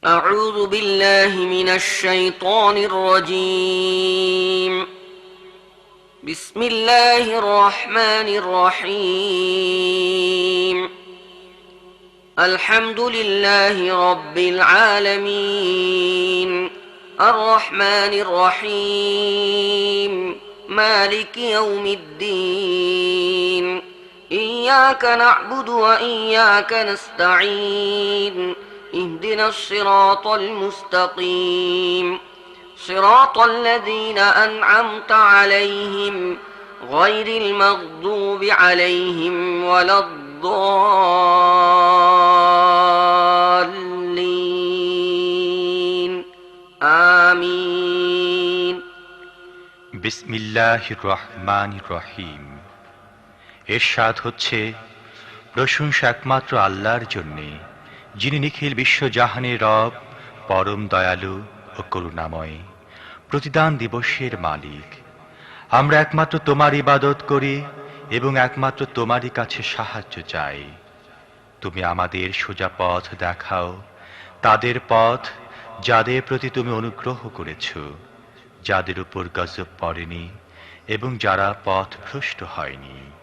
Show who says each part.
Speaker 1: أعوذ بالله من الشيطان الرجيم. بسم الله الرحمن الرحيم. الحمد لله رب العالمين، الرحمن الرحيم، مالك يوم الدين. إياك نعبد وإياك نستعين. اهدنا الصراط المستقيم، صراط الذين أنعمت عليهم غير المغضوب عليهم ولا الضالين. آمين.
Speaker 2: বিসমিল্লাহির রহমানির রহিম। এরশাদ হচ্ছে, প্রশংসা একমাত্র আল্লাহর জন্যে, যিনি নিখিল বিশ্বজাহানের রব, পরম দয়ালু ও করুণাময়, প্রতিদান দিবসের মালিক। আমরা একমাত্র তোমার ইবাদত করি এবং একমাত্র তোমারই কাছে সাহায্য চাই। তুমি আমাদের সোজা পথ দেখাও, তাদের পথ যাদের প্রতি তুমি অনুগ্রহ করেছ, যাদের উপর গজব পড়েনি এবং যারা পথভ্রষ্ট হয়নি।